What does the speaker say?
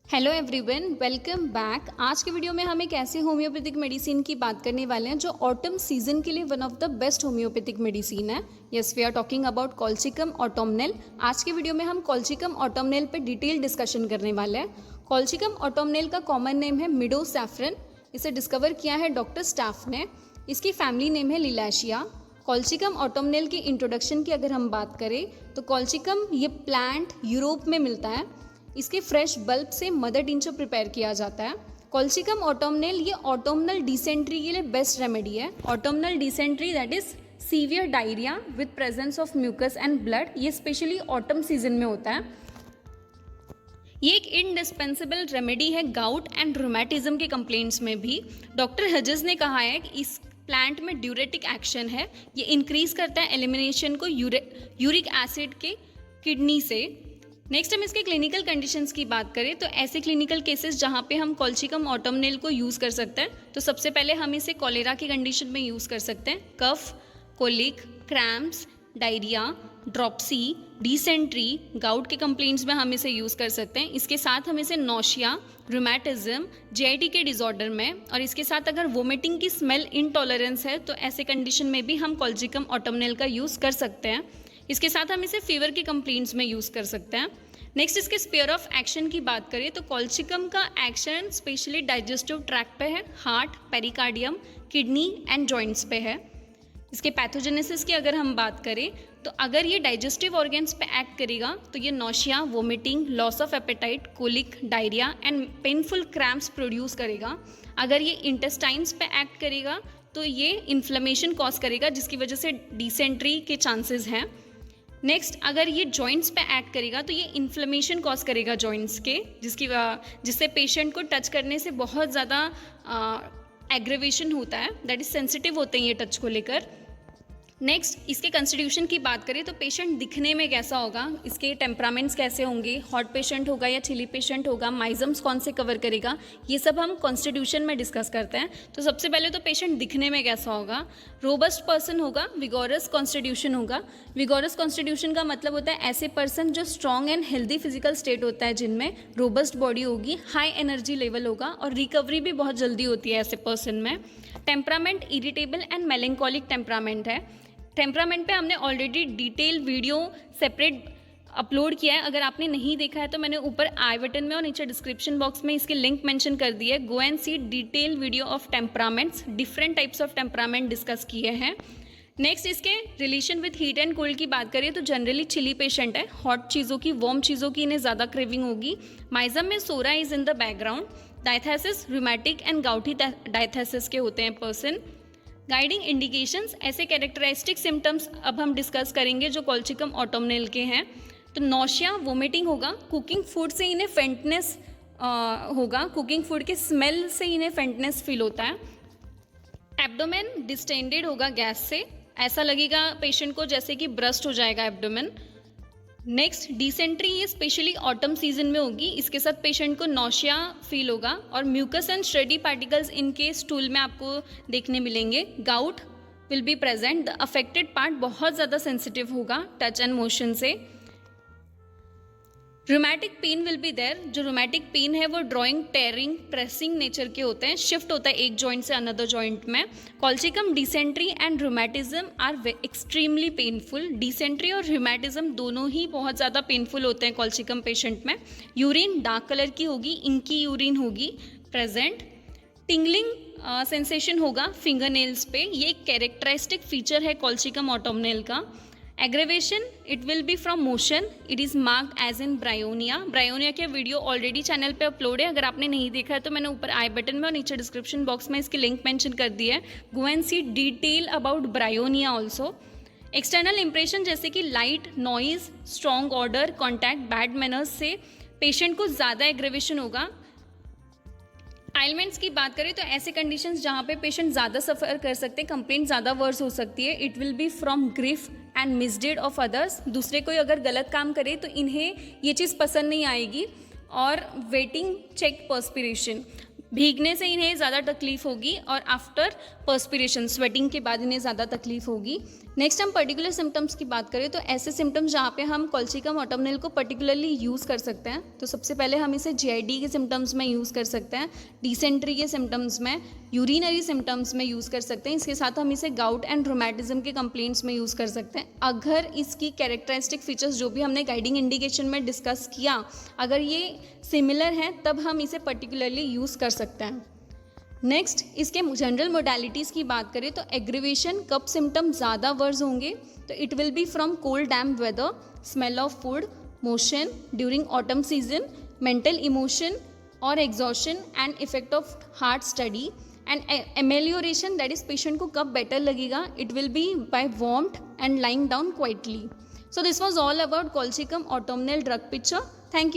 Hello everyone, welcome back. आज के video में हम एक ऐसे होम्योपैथिक मेडिसिन की बात करने वाले हैं जो ऑटम सीजन के लिए one of the best homeopathic medicine है। Yes, we are talking about colchicum autumnale. आज के वीडियो में हम कॉल्चिकम ऑटोमनेल पे डिटेल डिस्कशन करने वाले हैं। कॉल्चिकम ऑटोमनेल का कॉमन नेम है मिडो सैफरन। इसे डिस्कवर किया है डॉक्टर स्टाफ ने। इसकी फैमिली नेम है लिलाशिया। कॉल्चिकम ऑटोमनेल की इंट्रोडक्शन की अगर हम बात करें तो कॉल्चिकम ये प्लांट यूरोप में मिलता है। इसके फ्रेश बल्ब से मदर टिंचर प्रिपेयर किया जाता है। कॉल्चिकम ऑटोमनेल ये ऑटोमनल डिसेंट्री के लिए बेस्ट रेमेडी है। Autumnal dysentery that is severe diarrhoea with presence of mucus and blood, ये स्पेशली ऑटम सीजन में होता है। ये एक इंडिस्पेंसेबल रेमेडी है गाउट एंड रोमैटिज्म के कंप्लेंट्स में भी। डॉक्टर हजेस ने कहा है कि इस प्लांट में ड्यूरेटिक एक्शन है। ये इंक्रीज करता है एलिमिनेशन को यूरिक एसिड के किडनी से। नेक्स्ट हम इसके क्लिनिकल कंडीशंस की बात करें तो ऐसे क्लिनिकल केसेस जहाँ पे हम कॉल्चिकम ऑटोमनेल को यूज़ कर सकते हैं तो सबसे पहले हम इसे कॉलेरा की कंडीशन में यूज़ कर सकते हैं। Cough, colic, cramps, diarrhoea, dropsy, dysentery, gout के कंप्लेंट्स में हम इसे यूज़ कर सकते हैं। इसके साथ हम इसे नौशिया, रूमेटिज्म, जीआईटी के डिसऑर्डर में, और इसके साथ अगर वोमिटिंग की स्मेल इनटॉलरेंस है तो ऐसे कंडीशन में भी हम कॉल्चिकम ऑटोमनेल का यूज़ कर सकते हैं। इसके साथ हम इसे फीवर के कंप्लेंट्स में यूज़ कर सकते हैं। नेक्स्ट इसके स्पेयर ऑफ एक्शन की बात करें तो कॉल्चिकम का एक्शन स्पेशली डाइजेस्टिव ट्रैक्ट पे है, heart, pericardium, kidney and joints पे है। इसके पैथोजेनेसिस की अगर हम बात करें तो अगर ये डाइजेस्टिव ऑर्गन्स पे एक्ट करेगा तो ये nausea, vomiting, loss of appetite, colic, diarrhoea and painful cramps produce करेगा। अगर ये इंटेस्टाइन्स पे एक्ट करेगा तो ये इन्फ्लेमेशन कॉज करेगा जिसकी वजह से डिसेंट्री के चांसेस हैं। नेक्स्ट अगर ये जॉइंट्स पे एक्ट करेगा तो ये इन्फ्लेमेशन कॉज करेगा जॉइंट्स के, जिससे पेशेंट को टच करने से बहुत ज़्यादा एग्रेवेशन होता है, दैट इज सेंसिटिव होते हैं ये टच को लेकर। नेक्स्ट इसके कंस्टिट्यूशन की बात करें तो पेशेंट दिखने में कैसा होगा, इसके टेम्परामेंट्स कैसे होंगे, हॉट पेशेंट होगा या चिली पेशेंट होगा, माइजम्स कौन से कवर करेगा, ये सब हम कॉन्स्टिट्यूशन में डिस्कस करते हैं। तो सबसे पहले तो पेशेंट दिखने में कैसा होगा, रोबस्ट पर्सन होगा, विगोरस कॉन्स्टिट्यूशन होगा। विगोरस कॉन्स्टिट्यूशन का मतलब होता है ऐसे पर्सन जो strong and healthy physical state होता है, जिनमें रोबस्ट बॉडी होगी, हाई एनर्जी लेवल होगा और रिकवरी भी बहुत जल्दी होती है ऐसे पर्सन में। टेम्परामेंट इरिटेबल एंड मेलेंकोलिक टेम्परामेंट है। टेम्परामेंट पे हमने already detail video separate upload किया है। अगर आपने नहीं देखा है तो मैंने ऊपर आई बटन में और नीचे डिस्क्रिप्शन बॉक्स में इसके लिंक मेंशन कर दिए है। Go and see detail video of temperaments, different types of temperament discuss किए हैं। नेक्स्ट इसके relation with heat and cold की बात करें तो जनरली चिली पेशेंट है, हॉट चीज़ों की, वार्म चीज़ों की इन्हें ज़्यादा क्रेविंग होगी। माइजम में psora is in the background. Diathesis rheumatic and gouty diathesis के होते हैं पर्सन। गाइडिंग इंडिकेशंस, ऐसे कैरेक्टरिस्टिक सिम्टम्स अब हम डिस्कस करेंगे जो कॉल्चिकम ऑटोमनेल के हैं। तो नौशिया, वोमिटिंग होगा, कुकिंग फूड से इन्हें फेंटनेस होगा, कुकिंग फूड के स्मेल से इन्हें फेंटनेस फील होता है। एब्डोमेन डिस्टेंडेड होगा गैस से, ऐसा लगेगा पेशेंट को जैसे कि ब्रस्ट हो जाएगा एब्डोमेन। नेक्स्ट डिसेंट्री, ये स्पेशली ऑटम सीजन में होगी। इसके साथ पेशेंट को नौशिया फील होगा और म्यूकस एंड स्ट्रेडी पार्टिकल्स इनके स्टूल में आपको देखने मिलेंगे। Gout will be present, the affected part बहुत ज़्यादा सेंसिटिव होगा टच एंड मोशन से। Rheumatic pain will be there. जो रूमेटिक पेन है वो ड्रॉइंग, टेयरिंग, प्रेसिंग नेचर के होते हैं, शिफ्ट होता है एक जॉइंट से अनदर जॉइंट में। Colchicum, dysentery and rheumatism are extremely painful. Dysentery और रूमेटिज्म दोनों ही बहुत ज़्यादा पेनफुल होते हैं कॉल्चिकम पेशेंट में। यूरिन डार्क कलर की होगी, इंकी यूरिन होगी प्रेजेंट। टिंगलिंग सेंसेशन होगा फिंगर नेल्स पे, ये एक कैरेक्टरिस्टिक फीचर है कॉल्चिकम ऑटोमनेल का। Aggravation, it will be from motion, it is marked as in bryonia. Bryonia के वीडियो ऑलरेडी चैनल पे अपलोड है, अगर आपने नहीं देखा है तो मैंने ऊपर आई बटन में और नीचे डिस्क्रिप्शन बॉक्स में इसकी लिंक मेंशन कर दी है। Go and see detail about bryonia also. External impression जैसे कि light, noise, strong odour, contact, bad manners से पेशेंट को ज़्यादा एग्रेवेशन होगा। आइलमेंट्स की बात करें तो ऐसे कंडीशंस जहाँ पे पेशेंट ज़्यादा सफ़र कर सकते हैं, कंप्लेंट ज़्यादा वर्स हो सकती है। It will be from grief and misdeed of others. दूसरे कोई अगर गलत काम करे तो इन्हें ये चीज़ पसंद नहीं आएगी। और वेटिंग चेक पर्स्पिरेशन, भीगने से इन्हें ज़्यादा तकलीफ होगी और आफ्टर पर्स्पिरेशन, स्वेटिंग के बाद इन्हें ज़्यादा तकलीफ होगी। नेक्स्ट हम पर्टिकुलर सिम्टम्स की बात करें तो ऐसे सिम्टम्स जहाँ पे हम कॉल्चिकम ऑटोमनेल को पर्टिकुलरली यूज़ कर सकते हैं। तो सबसे पहले हम इसे जीआईडी के सिम्टम्स में यूज़ कर सकते हैं, डिसेंट्री के सिम्टम्स में, यूरिनरी सिम्टम्स में यूज़ कर सकते हैं। इसके साथ हम इसे गाउट एंड रोमैटिज्म के कंप्लेंट्स में यूज़ कर सकते हैं। अगर इसकी कैरेक्टरिस्टिक फीचर्स जो भी हमने गाइडिंग इंडिकेशन में डिस्कस किया, अगर ये सिमिलर हैं तब हम इसे पर्टिकुलरली यूज़ कर सकते हैं। नेक्स्ट इसके जनरल मोडालिटीज़ की बात करें तो एग्रीवेशन कब सिम्टम ज़्यादा वर्ज होंगे तो it will be from cold damp weather, smell of food, motion during autumn season, mental emotion और exhaustion and effect of hard study and amelioration that is patient को कब बेटर लगेगा, it will be by warmth and lying down quietly. So this was all about colchicum autumnale drug picture. Thank you.